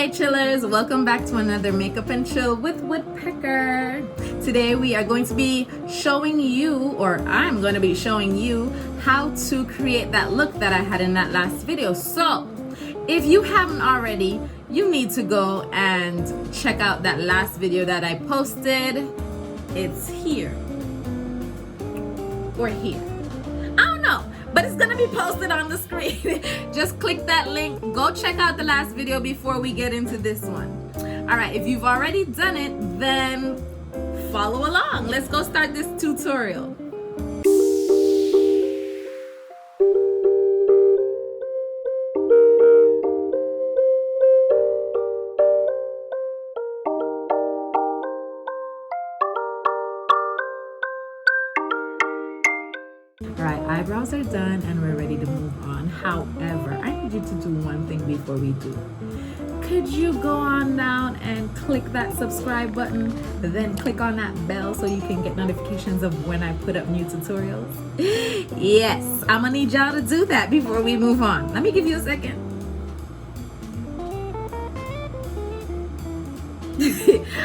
Hey chillers, welcome back to another Makeup and Chill with Woodpecker. Today we are going to be showing you, or I'm going to be showing you, how to create that look that I had in that last video. So if you haven't already, you need to go and check out that last video that I posted. It's here or here, I don't know, but it's gonna be posted on the screen. Just click that link, go check out the last video before we get into this one. All right, if you've already done it, then follow along. Let's go start this tutorial. Alright, eyebrows are done and we're ready to move on. However, I need you to do one thing before we do. Could you go on down and click that subscribe button, then click on that bell so you can get notifications of when I put up new tutorials? Yes, I'm gonna need y'all to do that before we move on. Let me give you a second.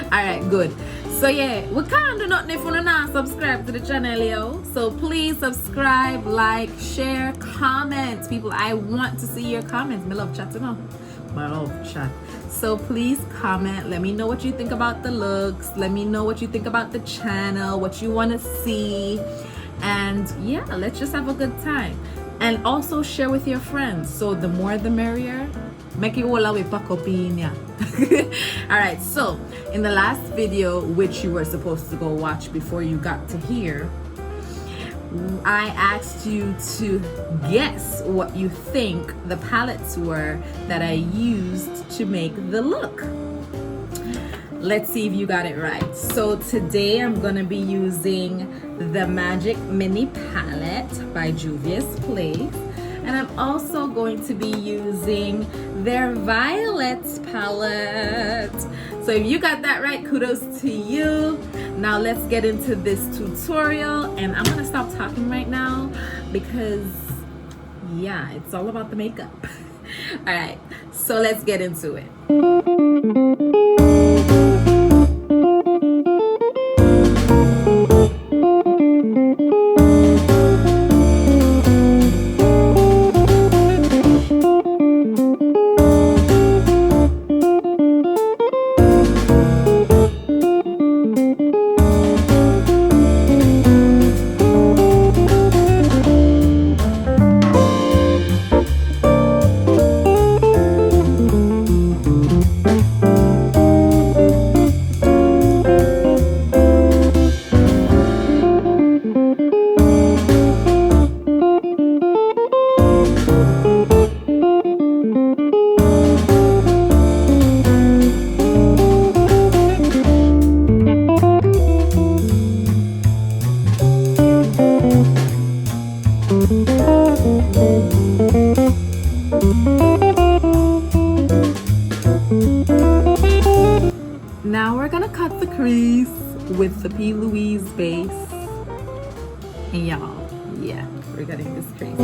Alright, good. So yeah, we can't do nothing if you not subscribe to the channel, yo. So please subscribe, like, share, comment. People, I want to see your comments. I love chat, you know. I love chat. So please comment. Let me know what you think about the looks. Let me know what you think about the channel, what you want to see. And yeah, let's just have a good time. And also share with your friends. So the more the merrier. Make it all away pack up in ya. Alright, so in the last video, which you were supposed to go watch before you got to here, I asked you to guess what you think the palettes were that I used to make the look. Let's see if you got it right. So today I'm gonna be using the Magic Mini Palette by Juvia's Place. And I'm also going to be using their Violets palette. So if you got that right, kudos to you. Now let's get into this tutorial. And I'm gonna stop talking right now because yeah, it's all about the makeup. All right, so let's get into it. Now we're gonna cut the crease with the P.Louis base. And y'all, yeah, we're cutting this crease.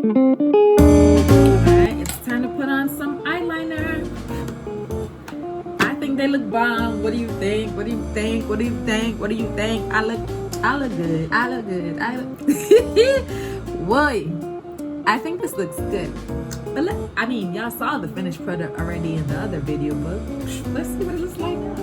Alright, it's time to put on some eyeliner. I think they look bomb. What do you think? What do you think? What do you think? What do you think? I look good. I look good. Whoa. I think this looks good. But I mean, y'all saw the finished product already in the other video, but let's see what it looks like now.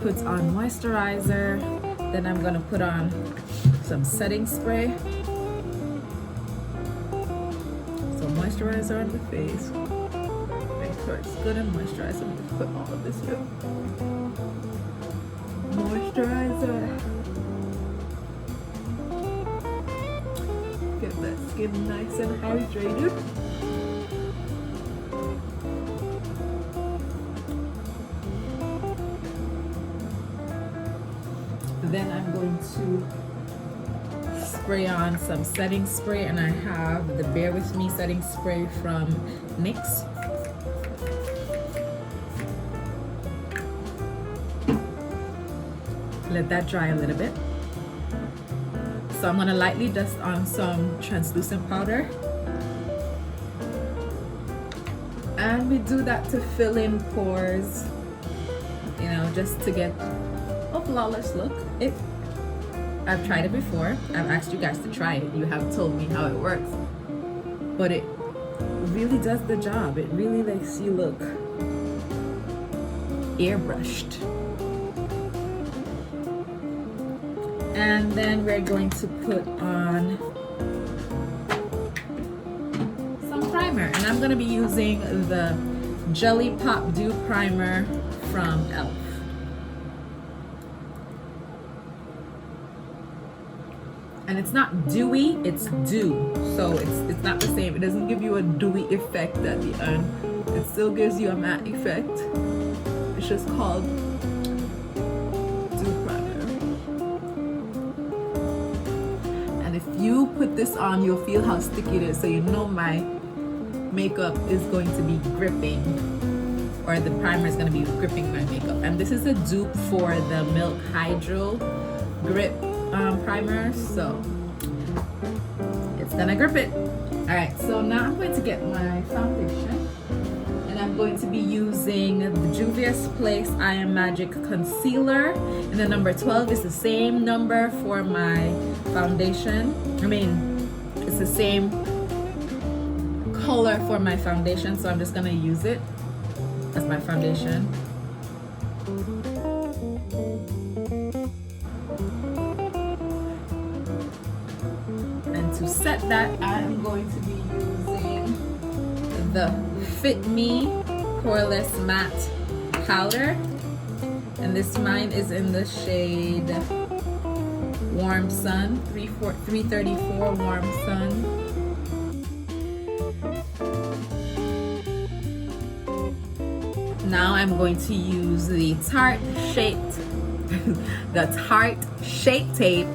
Put on moisturizer, then I'm gonna put on some setting spray. So moisturizer on the face. Make sure it's good and moisturizer. I'm gonna put all of this here. Moisturizer. Get that skin nice and hydrated. Then I'm going to spray on some setting spray, and I have the Bear With Me setting spray from NYX. Let that dry a little bit. So I'm gonna lightly dust on some translucent powder. And we do that to fill in pores, you know, just to get a flawless look. I've tried it before. I've asked you guys to try it. You have told me how it works. But it really does the job. It really makes you look airbrushed. And then we're going to put on some primer. And I'm going to be using the Jelly Pop Dew Primer from E.l.f. And it's not dewy, it's dew. So it's not the same. It doesn't give you a dewy effect at the end. It still gives you a matte effect. It's just called Dew Primer. And if you put this on, you'll feel how sticky it is. So you know my makeup is going to be gripping, or the primer is going to be gripping my makeup. And this is a dupe for the Milk Hydro Grip primer, so it's gonna grip it. All right, so now I'm going to get my foundation, and I'm going to be using the Juvia's Place I Am Magic Concealer, and the number 12 is the same number for my foundation. I mean, it's the same color for my foundation, so I'm just gonna use it as my foundation. To set that, I'm going to be using the Fit Me Poreless Matte Powder, and this mine is in the shade Warm Sun, 334 Warm Sun. Now I'm going to use the Tarte Shape Tape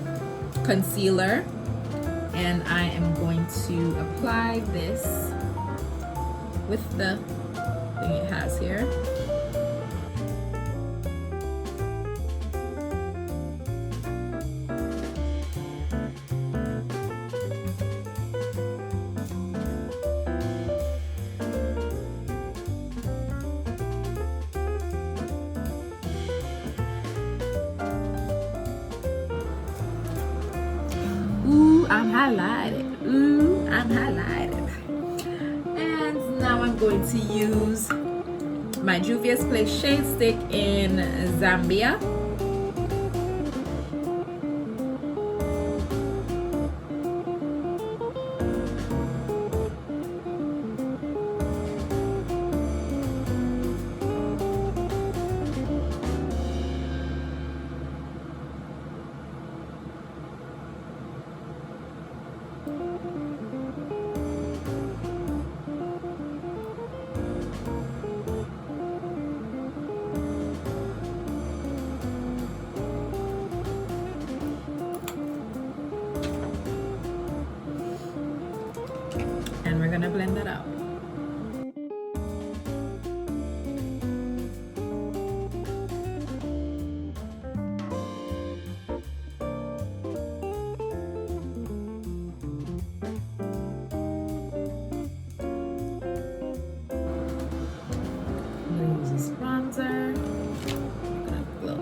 Concealer. And I am going to apply this with the thing it has here. Ooh, I'm highlighted. Ooh, I'm highlighted. And now I'm going to use my Juvia's Place Shade Stick in Zambia. gonna blend that out. Use this bronzer. I'm gonna glow.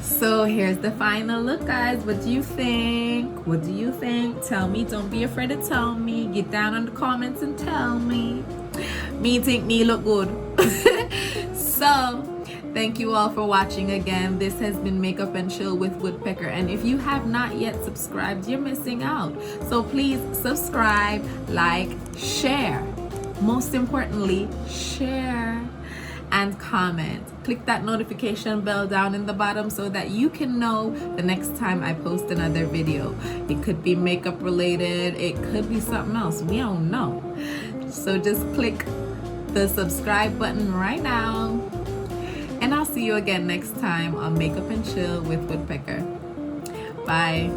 So here's the final look, guys. What do you think? What do you think? Tell me. Don't be afraid to tell me. Get down in the comments and tell me. Me think me look good. So thank you all for watching again. This has been Makeup and Chill with Woodpecker, and if you have not yet subscribed, you're missing out. So please subscribe, like, share. Most importantly, share and comment. Click that notification bell down in the bottom so that you can know the next time I post another video. It could be makeup related, it could be something else, we don't know. So just click the subscribe button right now, and I'll see you again next time on Makeup and Chill with Woodpecker. Bye.